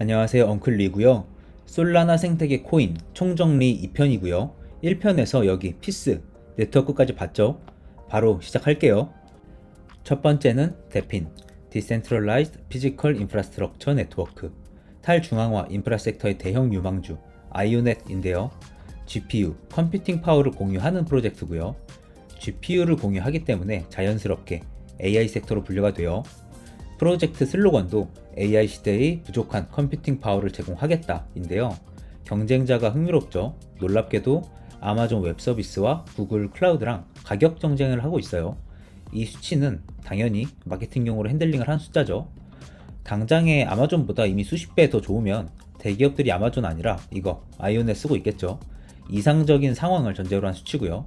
안녕하세요, 엉클리고요. 솔라나 생태계 코인 총정리 2편이고요. 1편에서 여기 피스 네트워크까지 봤죠? 바로 시작할게요. 첫 번째는 데핀 Decentralized Physical Infrastructure Network, 탈중앙화 인프라 섹터의 대형 유망주 아이오넷인데요. GPU, 컴퓨팅 파워를 공유하는 프로젝트고요. GPU를 공유하기 때문에 자연스럽게 AI 섹터로 분류가 돼요. 프로젝트 슬로건도 AI 시대의 부족한 컴퓨팅 파워를 제공하겠다인데요. 경쟁자가 흥미롭죠. 놀랍게도 아마존 웹 서비스와 구글 클라우드랑 가격 경쟁을 하고 있어요. 이 수치는 당연히 마케팅용으로 핸들링을 한 숫자죠. 당장에 아마존보다 이미 수십 배 더 좋으면 대기업들이 아마존 아니라 이거 아이오넷 쓰고 있겠죠. 이상적인 상황을 전제로 한 수치고요.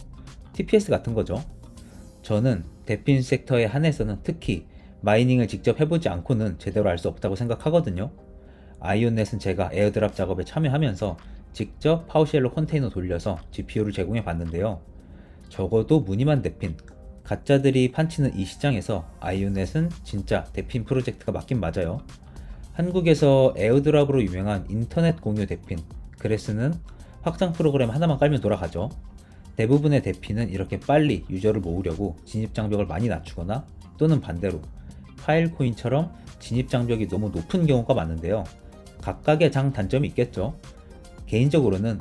TPS 같은 거죠. 저는 대핀 섹터에 한해서는 특히 마이닝을 직접 해보지 않고는 제대로 알 수 없다고 생각하거든요. 아이오넷은 제가 에어드랍 작업에 참여하면서 직접 파워쉘로 컨테이너 돌려서 GPU를 제공해 봤는데요. 적어도 무늬만 대핀, 가짜들이 판치는 이 시장에서 아이오넷은 진짜 대핀 프로젝트가 맞긴 맞아요. 한국에서 에어드랍으로 유명한 인터넷 공유 대핀, 그레스는 확장 프로그램 하나만 깔면 돌아가죠. 대부분의 대피는 이렇게 빨리 유저를 모으려고 진입장벽을 많이 낮추거나 또는 반대로 파일코인처럼 진입장벽이 너무 높은 경우가 많은데요. 각각의 장단점이 있겠죠. 개인적으로는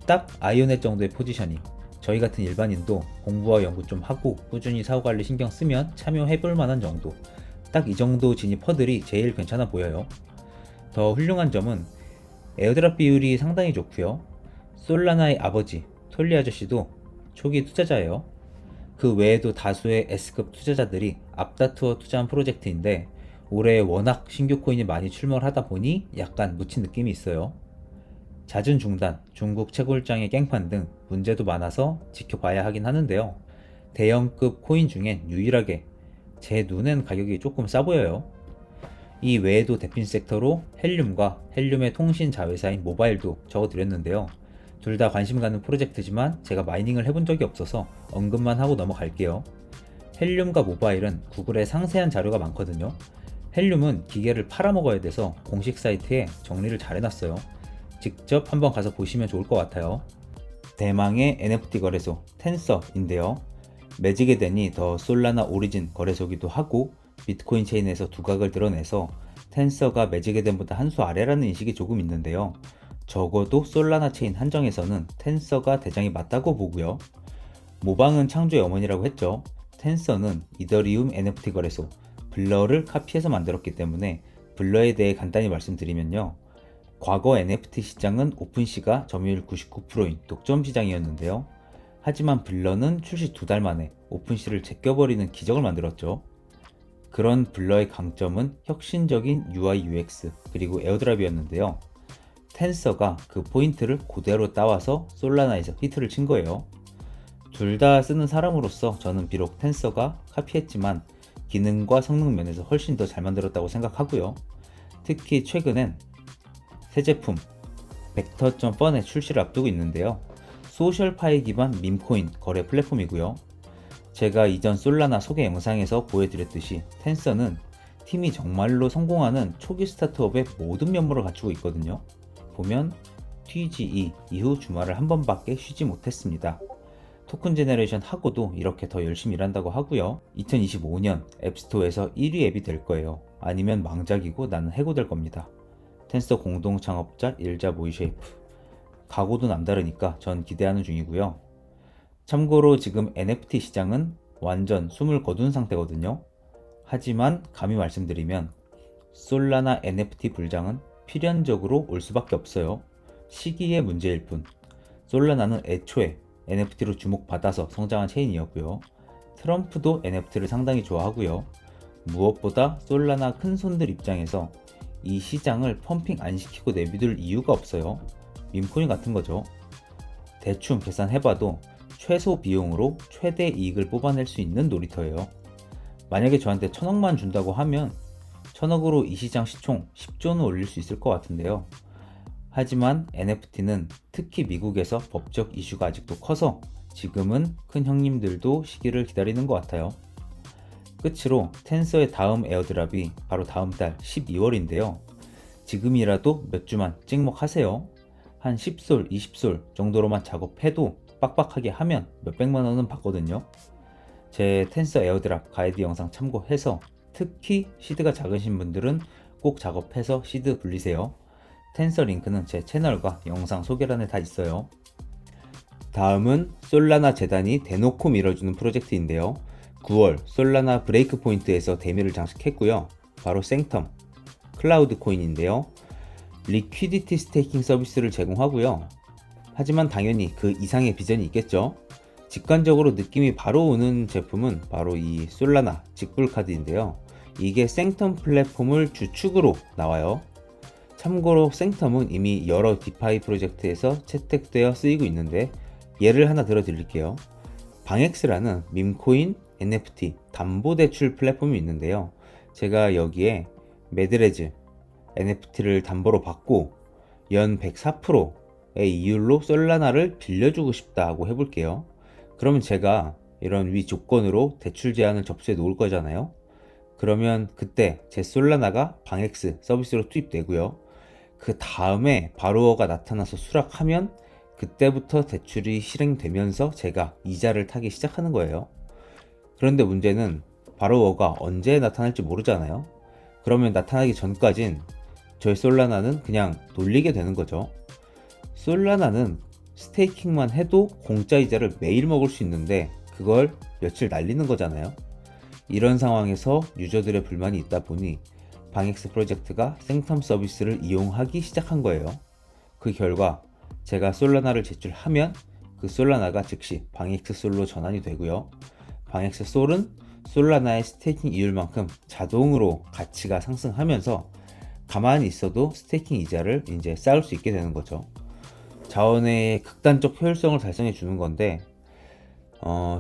딱 아이오넷 정도의 포지셔닝, 저희 같은 일반인도 공부와 연구 좀 하고 꾸준히 사후관리 신경 쓰면 참여해볼 만한 정도, 딱 이 정도 진입 허들이 제일 괜찮아 보여요. 더 훌륭한 점은 에어드랍 비율이 상당히 좋고요. 솔라나의 아버지 톨리 아저씨도 초기 투자자예요. 그 외에도 다수의 S급 투자자들이 앞다투어 투자한 프로젝트인데 올해 워낙 신규 코인이 많이 출몰 하다 보니 약간 묻힌 느낌이 있어요. 잦은 중단, 중국 채굴장의 깽판 등 문제도 많아서 지켜봐야 하긴 하는데요. 대형급 코인 중엔 유일하게 제 눈엔 가격이 조금 싸 보여요. 이 외에도 대핀 섹터로 헬륨과 헬륨의 통신 자회사인 모바일도 적어드렸는데요. 둘 다 관심 가는 프로젝트지만 제가 마이닝을 해본 적이 없어서 언급만 하고 넘어갈게요. 헬륨과 모바일은 구글에 상세한 자료가 많거든요. 헬륨은 기계를 팔아먹어야 돼서 공식 사이트에 정리를 잘 해놨어요. 직접 한번 가서 보시면 좋을 것 같아요. 대망의 NFT 거래소 텐서인데요. 매직에덴이 더 솔라나 오리진 거래소기도 하고 비트코인 체인에서 두각을 드러내서 텐서가 매직에덴보다 한 수 아래라는 인식이 조금 있는데요. 적어도 솔라나 체인 한정에서는 텐서가 대장이 맞다고 보고요. 모방은 창조의 어머니라고 했죠. 텐서는 이더리움 NFT 거래소 블러를 카피해서 만들었기 때문에 블러에 대해 간단히 말씀드리면요. 과거 NFT 시장은 오픈시가 점유율 99%인 독점 시장이었는데요. 하지만 블러는 출시 2달 만에 오픈시를 제껴버리는 기적을 만들었죠. 그런 블러의 강점은 혁신적인 UI UX 그리고 에어드랍이었는데요. 텐서가 그 포인트를 그대로 따와서 솔라나에서 히트를 친 거예요. 둘 다 쓰는 사람으로서 저는 비록 텐서가 카피했지만 기능과 성능 면에서 훨씬 더 잘 만들었다고 생각하고요. 특히 최근엔 새 제품 벡터.펀의 출시를 앞두고 있는데요. 소셜파이 기반 밈코인 거래 플랫폼이고요. 제가 이전 솔라나 소개 영상에서 보여드렸듯이 텐서는 팀이 정말로 성공하는 초기 스타트업의 모든 면모를 갖추고 있거든요. 보면 TGE 이후 주말을 한 번밖에 쉬지 못했습니다. 토큰 제너레이션 하고도 이렇게 더 열심히 일한다고 하고요. 2025년 앱스토어에서 1위 앱이 될 거예요. 아니면 망작이고 나는 해고될 겁니다. 텐서 공동 창업자 일자 모이쉐이프. 각오도 남다르니까 전 기대하는 중이고요. 참고로 지금 NFT 시장은 완전 숨을 거둔 상태거든요. 하지만 감히 말씀드리면 솔라나 NFT 불장은 필연적으로 올 수밖에 없어요. 시기의 문제일 뿐. 솔라나는 애초에 NFT로 주목받아서 성장한 체인이었고요. 트럼프도 NFT를 상당히 좋아하고요. 무엇보다 솔라나 큰손들 입장에서 이 시장을 펌핑 안 시키고 내비둘 이유가 없어요. 밈코인 같은 거죠. 대충 계산해봐도 최소 비용으로 최대 이익을 뽑아낼 수 있는 놀이터예요. 만약에 저한테 1000억만 준다고 하면 1000억으로 이 시장 시총 10조는 올릴 수 있을 것 같은데요. 하지만 NFT는 특히 미국에서 법적 이슈가 아직도 커서 지금은 큰 형님들도 시기를 기다리는 것 같아요. 끝으로 텐서의 다음 에어드랍이 바로 다음 달 12월인데요. 지금이라도 몇 주만 찍먹하세요. 한 10솔, 20솔 정도로만 작업해도 빡빡하게 하면 몇백만 원은 받거든요. 제 텐서 에어드랍 가이드 영상 참고해서 특히 시드가 작으신 분들은 꼭 작업해서 시드 불리세요. 텐서 링크는 제 채널과 영상 소개란에 다 있어요. 다음은 솔라나 재단이 대놓고 밀어주는 프로젝트인데요. 9월 솔라나 브레이크 포인트에서 대미를 장식했고요. 바로 생텀 클라우드 코인인데요. 리퀴디티 스테이킹 서비스를 제공하고요. 하지만 당연히 그 이상의 비전이 있겠죠. 직관적으로 느낌이 바로 오는 제품은 바로 이 솔라나 직불 카드인데요. 이게 생텀 플랫폼을 주축으로 나와요. 참고로 생텀은 이미 여러 디파이 프로젝트에서 채택되어 쓰이고 있는데 예를 하나 들어드릴게요. 방엑스라는 밈코인, NFT, 담보대출 플랫폼이 있는데요. 제가 여기에 매드레즈 NFT를 담보로 받고 연 104%의 이율로 솔라나를 빌려주고 싶다고 해볼게요. 그러면 제가 이런 위 조건으로 대출 제한을 접수해 놓을 거잖아요. 그러면 그때 제 솔라나가 방엑스 서비스로 투입되고요. 그 다음에 바로어가 나타나서 수락하면 그때부터 대출이 실행되면서 제가 이자를 타기 시작하는 거예요. 그런데 문제는 바로어가 언제 나타날지 모르잖아요. 그러면 나타나기 전까진 저희 솔라나는 그냥 놀리게 되는 거죠. 솔라나는 스테이킹만 해도 공짜 이자를 매일 먹을 수 있는데 그걸 며칠 날리는 거잖아요. 이런 상황에서 유저들의 불만이 있다 보니 방엑스 프로젝트가 생텀 서비스를 이용하기 시작한 거예요. 그 결과 제가 솔라나를 제출하면 그 솔라나가 즉시 방엑스 솔로 전환이 되고요. 방엑스 솔은 솔라나의 스테이킹 이율만큼 자동으로 가치가 상승하면서 가만히 있어도 스테이킹 이자를 이제 쌓을 수 있게 되는 거죠. 자원의 극단적 효율성을 달성해 주는 건데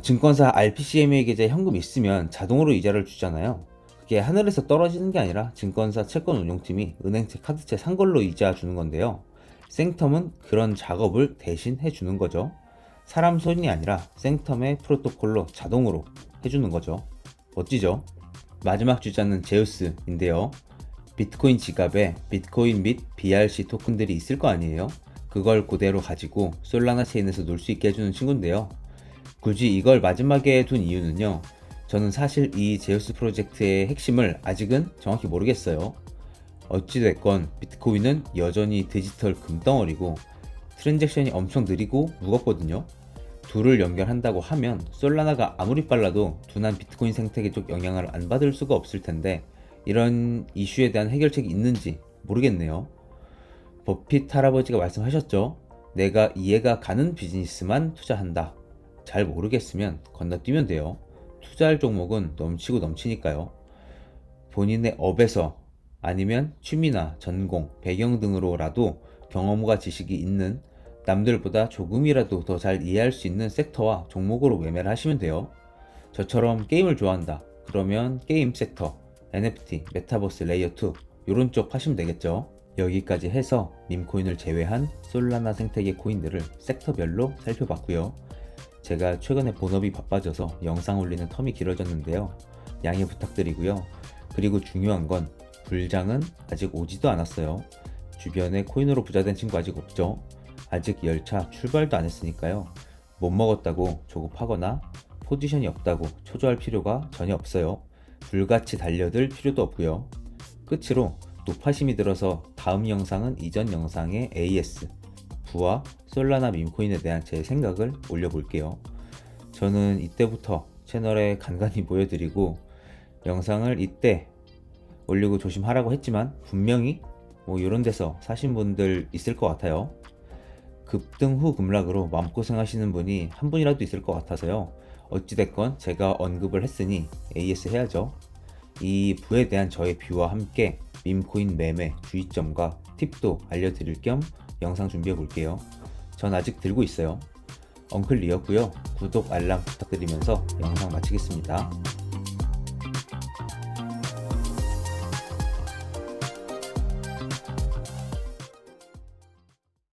증권사 RPCMA 계좌에 현금 있으면 자동으로 이자를 주잖아요. 그게 하늘에서 떨어지는 게 아니라 증권사 채권 운용팀이 은행채 카드채 산 걸로 이자 주는 건데요. 생텀은 그런 작업을 대신 해주는 거죠. 사람 손이 아니라 생텀의 프로토콜로 자동으로 해주는 거죠. 멋지죠? 마지막 주자는 제우스인데요. 비트코인 지갑에 비트코인 및 BRC 토큰들이 있을 거 아니에요? 그걸 그대로 가지고 솔라나 체인에서 놀 수 있게 해주는 친구인데요. 굳이 이걸 마지막에 둔 이유는요. 저는 사실 이 제우스 프로젝트의 핵심을 아직은 정확히 모르겠어요. 어찌됐건 비트코인은 여전히 디지털 금덩어리고 트랜잭션이 엄청 느리고 무겁거든요. 둘을 연결한다고 하면 솔라나가 아무리 빨라도 둔한 비트코인 생태계 쪽 영향을 안 받을 수가 없을 텐데 이런 이슈에 대한 해결책이 있는지 모르겠네요. 버핏 할아버지가 말씀하셨죠. 내가 이해가 가는 비즈니스만 투자한다. 잘 모르겠으면 건너뛰면 돼요. 투자할 종목은 넘치고 넘치니까요. 본인의 업에서 아니면 취미나 전공, 배경 등으로라도 경험과 지식이 있는 남들보다 조금이라도 더 잘 이해할 수 있는 섹터와 종목으로 매매를 하시면 돼요. 저처럼 게임을 좋아한다. 그러면 게임 섹터, NFT, 메타버스 레이어2 요런 쪽 하시면 되겠죠. 여기까지 해서 밈코인을 제외한 솔라나 생태계 코인들을 섹터별로 살펴봤고요. 제가 최근에 본업이 바빠져서 영상 올리는 텀이 길어졌는데요. 양해 부탁드리고요. 그리고 중요한 건 불장은 아직 오지도 않았어요. 주변에 코인으로 부자된 친구 아직 없죠? 아직 열차 출발도 안 했으니까요. 못 먹었다고 조급하거나 포지션이 없다고 초조할 필요가 전혀 없어요. 불같이 달려들 필요도 없고요. 끝으로 노파심이 들어서 다음 영상은 이전 영상의 AS, 부와 솔라나 밈코인에 대한 제 생각을 올려볼게요. 저는 이때부터 채널에 간간히 보여드리고 영상을 이때 올리고 조심하라고 했지만 분명히 이런 데서 사신 분들 있을 것 같아요. 급등 후 급락으로 마음고생 하시는 분이 한 분이라도 있을 것 같아서요. 어찌됐건 제가 언급을 했으니 AS 해야죠. 이 부에 대한 저의 뷰와 함께 밈코인 매매 주의점과 팁도 알려드릴 겸 영상 준비해 볼게요. 전 아직 들고 있어요. 엉클리였고요. 구독 알람 부탁드리면서 영상 마치겠습니다.